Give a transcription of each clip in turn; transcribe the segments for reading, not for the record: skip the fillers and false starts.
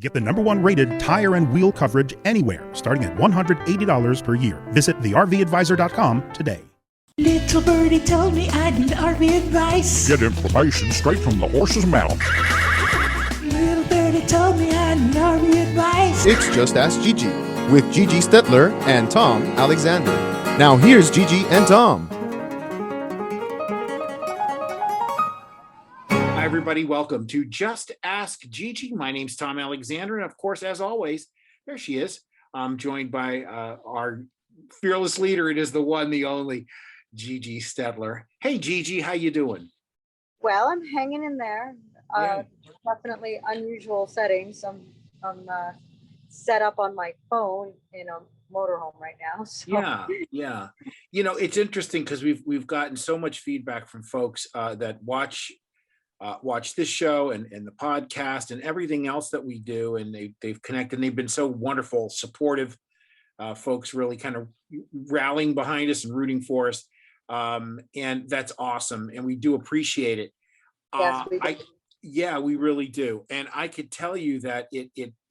Get the #1 rated tire and wheel coverage anywhere, starting at $180 per year. Visit thervadvisor.com today. Little birdie told me I need RV advice. Get information straight from the horse's mouth. Little birdie told me I need RV advice. It's Just Ask Gigi with Gigi Stetler and Tom Alexander. Now here's Gigi and Tom. Hi, everybody. Welcome to Just Ask Gigi. My name's Tom Alexander. And of course, as always, there she is. I'm joined by our fearless leader. It is the one, the only Gigi Stetler. Hey, Gigi, how you doing? Well, I'm hanging in there. Yeah. Definitely unusual settings. I'm set up on my phone in a motorhome right now. So. Yeah. You know, it's interesting because we've gotten so much feedback from folks that watch this show and the podcast and everything else that we do, and they've connected. And they've been so wonderful, supportive folks, really kind of rallying behind us and rooting for us. And that's awesome. And we do appreciate it. Yes, we do. We really do. And I could tell you that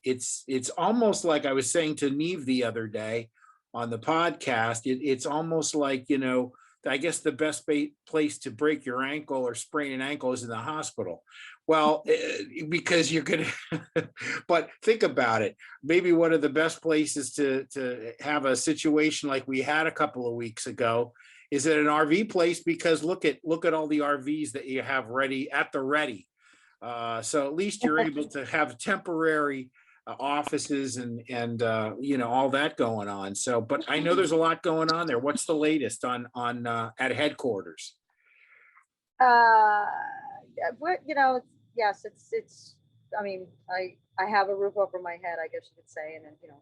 it's almost like I was saying to Neve the other day on the podcast. It's almost like, you know, I guess the best place to break your ankle or sprain an ankle is in the hospital. Well, because you're going to, but think about it. Maybe one of the best places to have a situation like we had a couple of weeks ago is at an RV place, because look at all the RVs that you have ready at the ready. So at least you're able to have temporary offices and you know, all that going on. So, but I know there's a lot going on there. What's the latest on at headquarters? You know, yes, it's. I mean, I have a roof over my head, I guess you could say, and then, you know,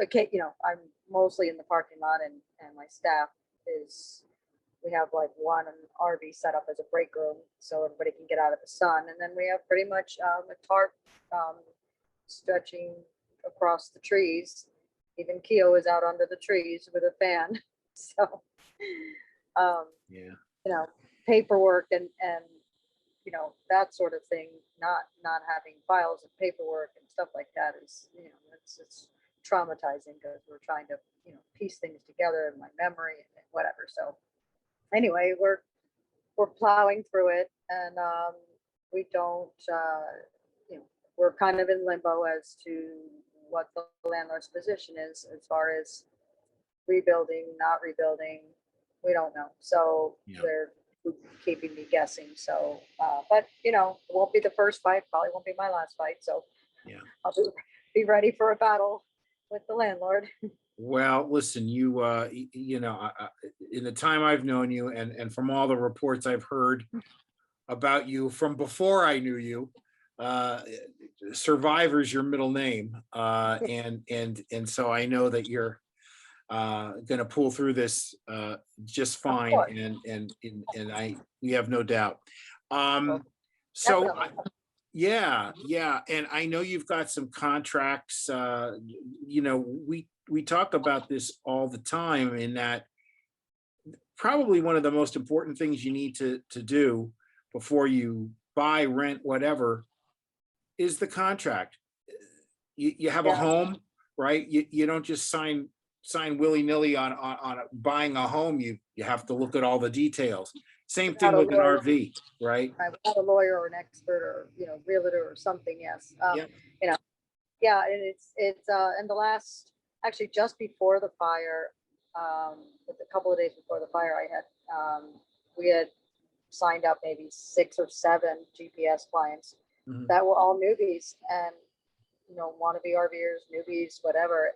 okay, you know, I'm mostly in the parking lot, and my staff is. We have like one RV set up as a break room so everybody can get out of the sun. And then we have pretty much a tarp stretching across the trees. Even Keo is out under the trees with a fan. So, you know, paperwork and, you know, that sort of thing, not having files and paperwork and stuff like that is, you know, it's traumatizing because we're trying to, you know, piece things together in my memory and whatever. So, anyway, we're plowing through it, and we don't, you know, we're kind of in limbo as to what the landlord's position is as far as rebuilding, not rebuilding. We don't know, so they're keeping me guessing. So, but you know, it won't be the first fight. Probably won't be my last fight. So, I'll be ready for a battle with the landlord. Well, listen, you know, in the time I've known you and from all the reports I've heard about you from before I knew you, Survivor's your middle name. And so I know that you're going to pull through this just fine. And we have no doubt. So yeah. And I know you've got some contracts, you know, we talk about this all the time, in that probably one of the most important things you need to do before you buy, rent, whatever, is the contract. You have a home, right? You don't just sign willy-nilly on buying a home. You have to look at all the details. Same thing with an RV, right? Without a lawyer or an expert or, you know, realtor or something. Yes. You know, yeah. And it's in the last, actually just before the fire, a couple of days before the fire, we had signed up maybe 6 or 7 GPS clients that were all newbies, and, you know, wannabe RVers, newbies, whatever.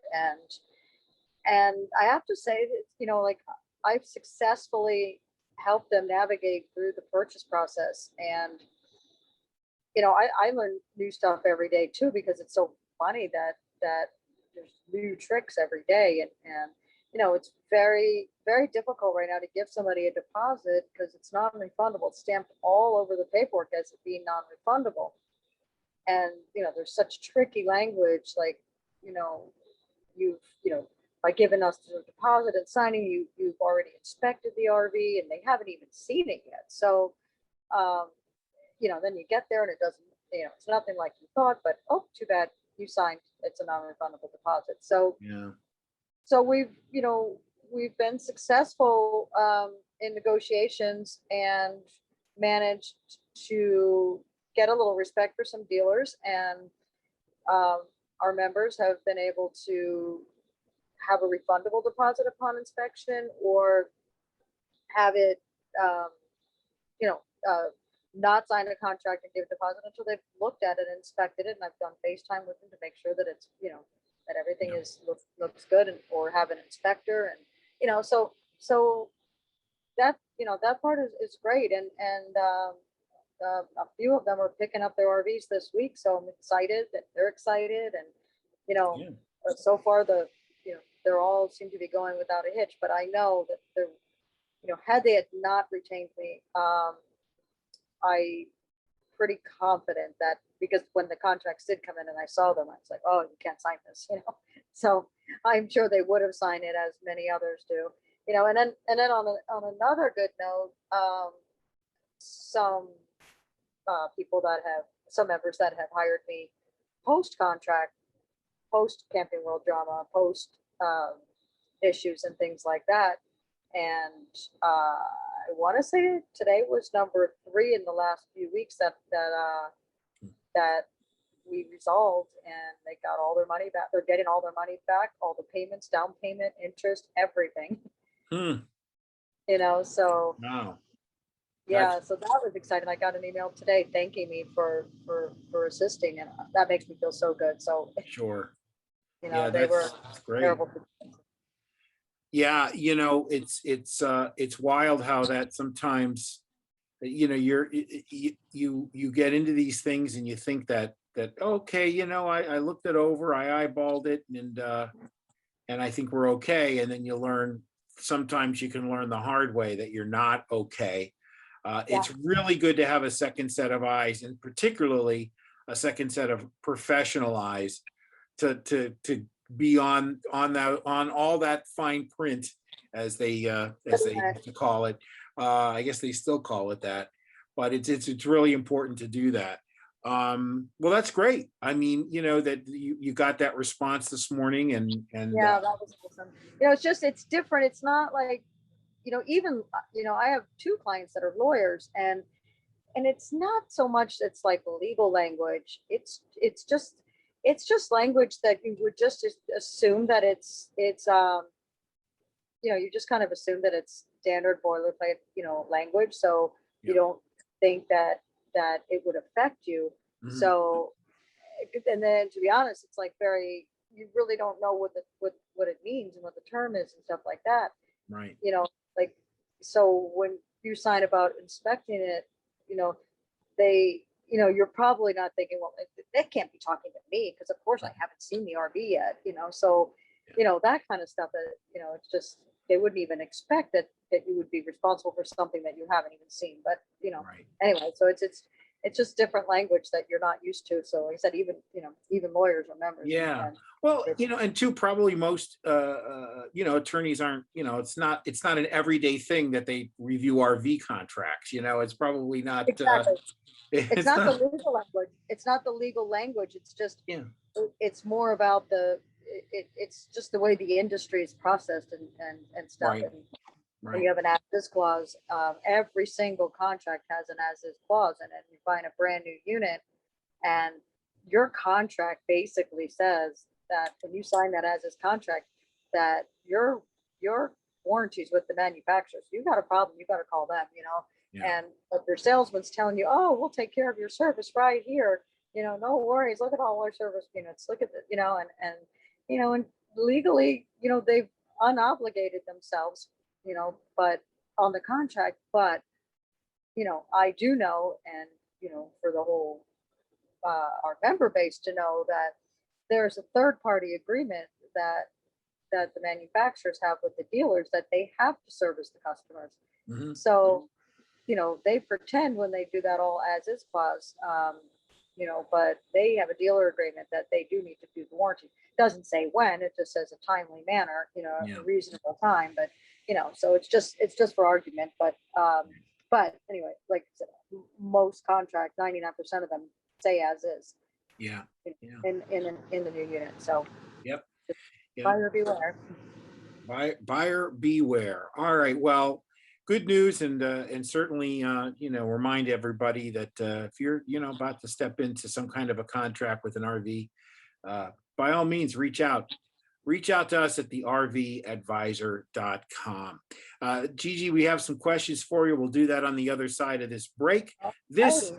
And I have to say that, you know, like, I've successfully helped them navigate through the purchase process. And, you know, I learn new stuff every day too, because it's so funny that there's new tricks every day. And, you know, it's very, very difficult right now to give somebody a deposit because it's non-refundable. It's stamped all over the paperwork as it being non-refundable. And, you know, there's such tricky language, like, you know, by giving us the deposit and signing, you've already inspected the RV and they haven't even seen it yet. So, you know, then you get there and it doesn't it's nothing like you thought, but oh, too bad you signed. It's a non-refundable deposit. So Yeah. we've been successful in negotiations and managed to get a little respect for some dealers, and um, our members have been able to have a refundable deposit upon inspection, or have it, um, you know, not sign a contract and give a deposit until they've looked at it and inspected it. And I've done FaceTime with them to make sure that it's, that everything Yeah. looks good, and or have an inspector, and so that that part is great, and a few of them are picking up their RVs this week, so I'm excited that they're excited, and Yeah. so far they're all seem to be going without a hitch. But I know that they're, had they had not retained me, I pretty confident that, because when the contracts did come in and I saw them, I was like, oh, you can't sign this, So I'm sure they would have signed it, as many others do, and then on another good note, some some members that have hired me post contract, post Camping World drama, post issues and things like that. And I want to say today was number 3 in the last few weeks that we resolved, and they got all their money back. They're getting all their money back, all the payments, down payment, interest, everything. Hmm. So Wow. yeah, so that was exciting. I got an email today thanking me for assisting, and that makes me feel so good. So Sure. they That's were great. terrible. Yeah, it's wild how that sometimes, you get into these things and you think that okay, I looked it over, I eyeballed it, and I think we're okay. And then you learn, sometimes you can learn the hard way that you're not okay. It's really good to have a second set of eyes, and particularly a second set of professional eyes to be on all that fine print, as they used to call it. I guess they still call it that, but it's really important to do that. Well, that's great. I mean, that you got that response this morning, and Yeah, that was awesome. It's different. It's not like, even, I have 2 clients that are lawyers, and it's not so much it's like legal language. It's just language that you would just assume that you just kind of assume that it's standard boilerplate, language. So you Yeah. don't think that it would affect you. Mhm. So, and then to be honest, it's like you really don't know what it means and what the term is and stuff like that. Right. Like, so when you sign about inspecting it, they, you're probably not thinking, well, they can't be talking to me, because of course I haven't seen the RV yet, so, that kind of stuff that, it's just, they wouldn't even expect that you would be responsible for something that you haven't even seen. But, Right. anyway, so it's just different language that you're not used to. So like I said, even lawyers are members. Yeah. Well, it's- and two, probably most attorneys aren't, it's not an everyday thing that they review RV contracts. It's probably not Exactly. It's it's not the not, legal language. It's not the legal language. It's just, yeah. it's more about it's just the way the industry is processed and stuff. Right. And when Right. you have an as-is clause, every single contract has an as-is clause, and then you find a brand new unit, and your contract basically says that when you sign that as-is contract, that your warranties with the manufacturers. You got a problem, you got to call them. Yeah. And if your salesman's telling you, oh, we'll take care of your service right here, no worries. Look at all our service units. Look at the, and legally, they've unobligated themselves, but on the contract. But, I do know, and, for the whole, our member base to know, that there's a third party agreement that the manufacturers have with the dealers, that they have to service the customers. Mhm. So, they pretend when they do that all as is clause, but they have a dealer agreement that they do need to do the warranty. Doesn't say when, it just says a timely manner, Yeah. a reasonable time. But, so it's just for argument. But anyway, like I said, most contracts, 99% of them stay as is Yeah. Yeah. in the new unit. So Yep. Yeah. buyer beware. Buyer beware. All right. Well, good news, and certainly, remind everybody that if you're, about to step into some kind of a contract with an RV, by all means, reach out. Reach out to us at the rvadvisor.com. Gigi, we have some questions for you. We'll do that on the other side of this break. This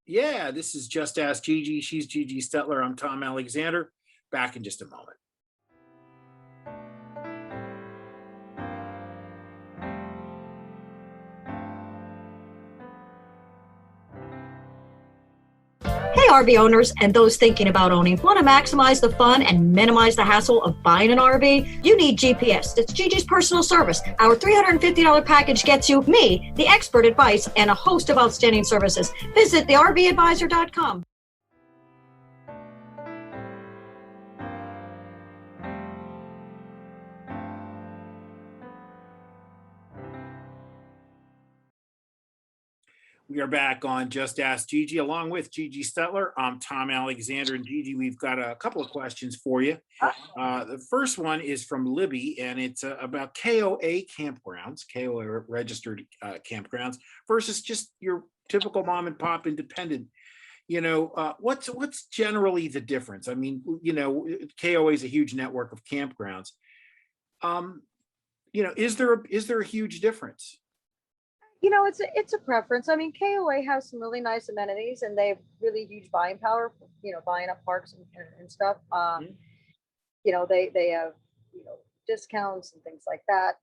is Just Ask Gigi. She's Gigi Stetler. I'm Tom Alexander. Back in just a moment. Hey, RV owners and those thinking about owning. Want to maximize the fun and minimize the hassle of buying an RV? You need GPS. It's Gigi's personal service. Our $350 package gets you me, the expert advice, and a host of outstanding services. Visit thervadvisor.com. We are back on Just Ask Gigi along with Gigi Stetler. I'm Tom Alexander, and Gigi, we've got a couple of questions for you. The first one is from Libby, and it's about KOA campgrounds, KOA registered campgrounds versus just your typical mom and pop independent. What's generally the difference? I mean, KOA is a huge network of campgrounds. Is there a huge difference? It's a preference. I mean, KOA has some really nice amenities, and they have really huge buying power. Buying up parks and stuff. They have discounts and things like that.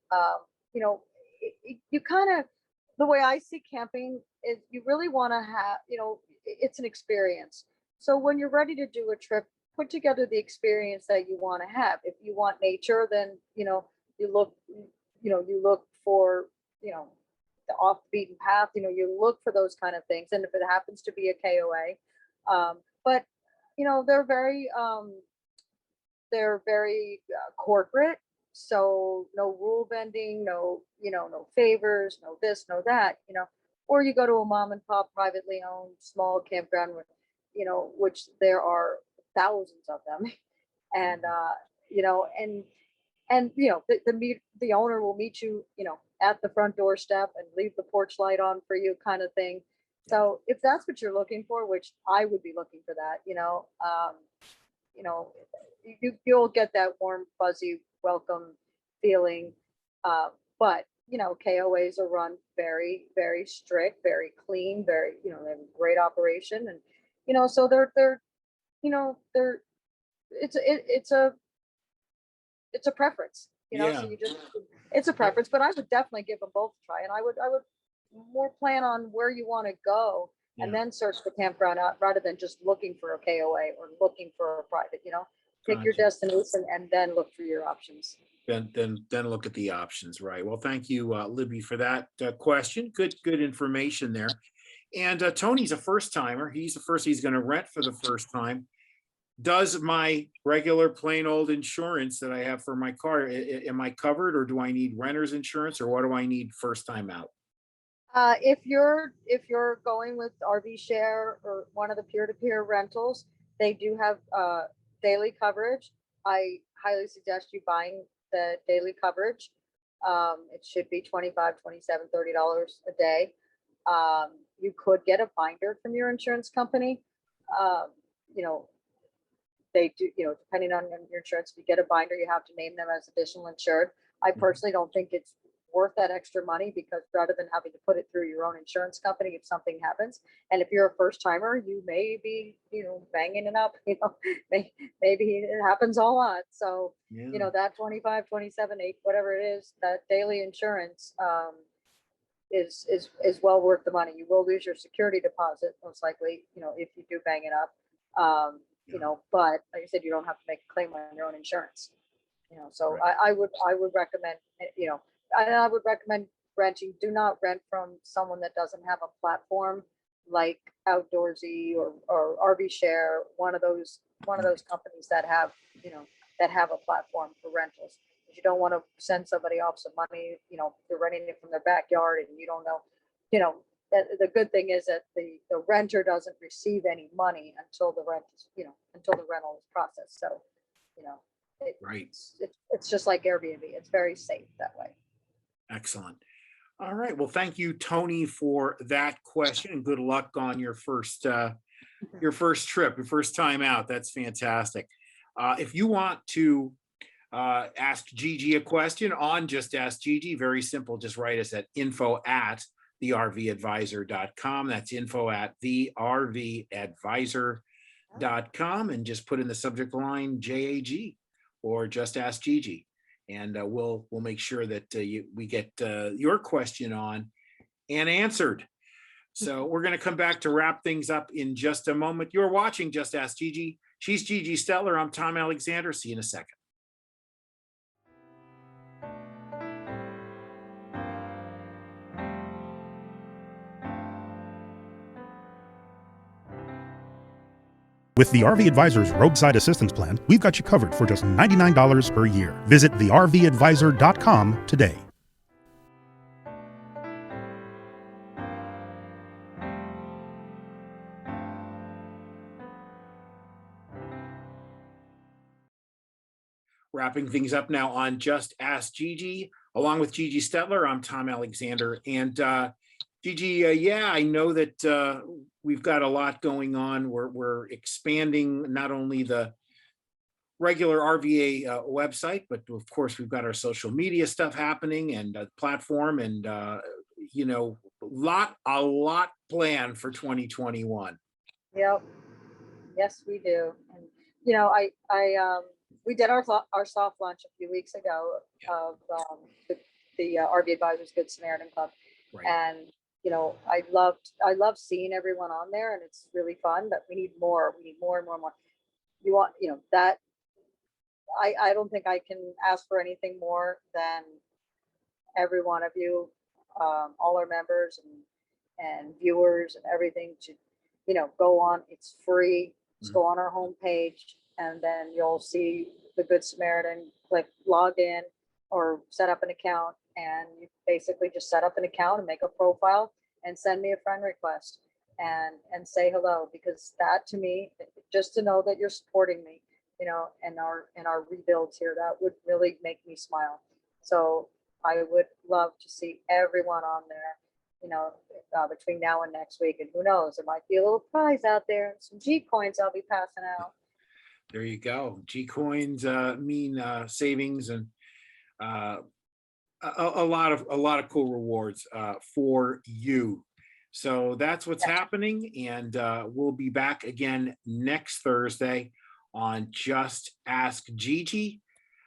You kind of, the way I see camping is you really want to have, it's an experience. So when you're ready to do a trip, put together the experience that you want to have. If you want nature, then you look for the off the beaten path. You look for those kind of things, and if it happens to be a KOA, but they're very corporate, so no rule bending, no favors, no this, no that, or you go to a mom and pop privately owned small campground with, which there are thousands of them, and the owner will meet you, at the front doorstep and leave the porch light on for you, kind of thing. So if that's what you're looking for, which I would be looking for that, you'll get that warm, fuzzy welcome feeling. But KOAs are run very, very strict, very clean, very, they have a great operation, and so they're it's a preference, so it's a preference, but I would definitely give them both a try. And I would more plan on where you want to go and then search the campground out rather than just looking for a KOA or looking for a private, pick your destination and then look for your options. Then look at the options. Right. Well, thank you, Libby, for that question. Good information there. And Tony's a first timer. He's going to rent for the first time. Does my regular plain old insurance that I have for my car, am I covered, or do I need renter's insurance, or what do I need first time out? If you're going with RV Share or one of the peer-to-peer rentals, they do have daily coverage. I highly suggest you buying the daily coverage. It should be $25, $27, $30 a day. You could get a binder from your insurance company. They do, depending on your insurance, if you get a binder, you have to name them as additional insured. I personally don't think it's worth that extra money, because rather than having to put it through your own insurance company if something happens, and if you're a first timer, you may be, banging it up, maybe it happens a lot. So, that 25, 27, 8, whatever it is, that daily insurance is well worth the money. You will lose your security deposit most likely, if you do bang it up. But like I said, you don't have to make a claim on your own insurance. So right. I would recommend, I would recommend renting. Do not rent from someone that doesn't have a platform like Outdoorsy or RV Share, one of those companies that have a platform for rentals. Because you don't want to send somebody off some money, they're renting it from their backyard and you don't know, the good thing is that the renter doesn't receive any money until the rent is, until the rental is processed. So, you know, Right. it's just like Airbnb. It's very safe that way. Excellent. All right. Well, thank you, Tony, for that question, and good luck on your first trip, your first time out. That's fantastic. If you want to ask Gigi a question on Just Ask Gigi, very simple. Just write us at info@thervadvisor.com. That's info@thervadvisor.com, and just put in the subject line JAG or Just Ask Gigi. And we'll make sure that we get your question on and answered. So we're going to come back to wrap things up in just a moment. You're watching Just Ask Gigi. She's Gigi Stetler. I'm Tom Alexander. See you in a second. With the RV Advisor's Roadside Assistance Plan, we've got you covered for just $99 per year. Visit thervadvisor.com today. Wrapping things up now on Just Ask Gigi. Along with Gigi Stetler, I'm Tom Alexander. And Gigi, yeah, I know that we've got a lot going on. We're expanding not only the regular RVA website, but of course we've got our social media stuff happening and platform, and you know, a lot planned for 2021. Yep. Yes, we do. And you know, we did our soft launch a few weeks ago of the RV Advisors Good Samaritan Club, Right. and you know, I love seeing everyone on there, and it's really fun. But we need more. We need more and more and more. You want, you know, that I don't think I can ask for anything more than every one of you, all our members and viewers and everything, to, you know, go on. It's free. Just go on our homepage, and then you'll see the Good Samaritan. Click log in or set up an account, and you basically just set up an account and make a profile and send me a friend request and say hello, because that, to me, just to know that you're supporting me, you know, and our rebuilds here, that would really make me smile. So I would love to see everyone on there, you know, between now and next week. And who knows, there might be a little prize out there, some G coins I'll be passing out. There you go. G coins mean savings and a lot of cool rewards for you. So that's what's happening, and we'll be back again next Thursday on Just Ask Gigi.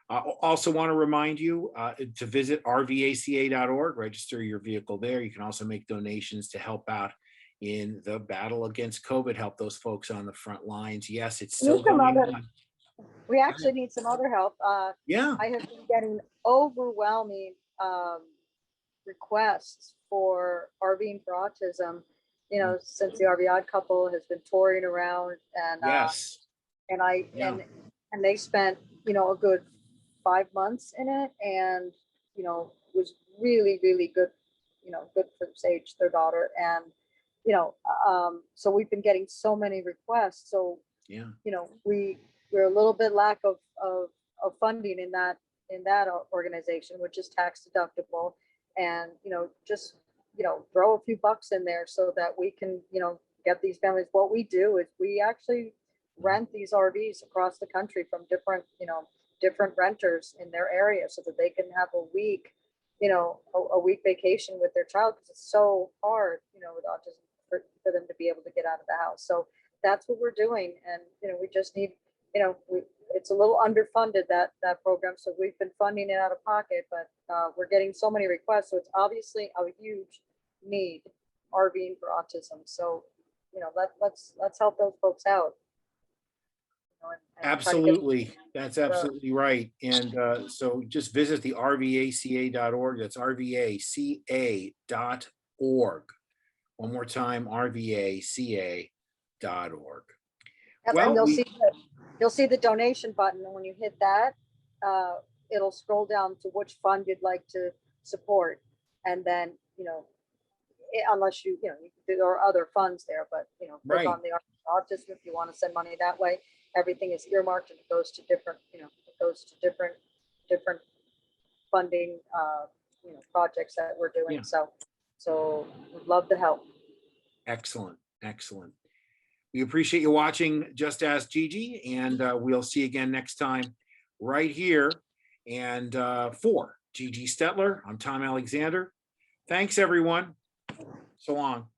Also want to remind you to visit rvaca.org, register your vehicle there. You can also make donations to help out in the battle against COVID, help those folks on the front lines. Yes, it's still going on. We actually need some other help. Yeah. I have been getting overwhelming requests for RVing for autism, you know, since the RV Odd Couple has been touring around, and Yes. and and they spent, you know, a good 5 months in it, and you know, was really, really good, you know, good for Sage, their daughter, and you know, so we've been getting so many requests. So Yeah. you know, we're a little bit lack of funding in that organization, which is tax deductible, and you know, just, you know, throw a few bucks in there so that we can, you know, get these families. What we do is we actually rent these RVs across the country from different, you know, different renters in their area, so that they can have a week, you know, a week vacation with their child, because it's so hard, you know, with autism, for them to be able to get out of the house. So that's what we're doing, and you know, we just need, you know, it's a little underfunded, that program, so we've been funding it out of pocket, but we're getting so many requests, so it's obviously a huge need, RVing for autism. So you know, let's help those folks out. You know, and try to get Absolutely. That's absolutely right. And so just visit the rvaca.org. That's rvaca.org. One more time, rvaca.org. Yep, Well, and you'll see the donation button, and when you hit that, it'll scroll down to which fund you'd like to support, and then, you know, unless there are other funds there, but, click Right. on the autism if you want to send money that way. Everything is earmarked and it goes to different, different funding, projects that we're doing. Yeah. So would love to help. Excellent. Excellent. We appreciate you watching Just Ask Gigi, and we'll see you again next time right here. And for Gigi Stetler, I'm Tom Alexander. Thanks, everyone. So long.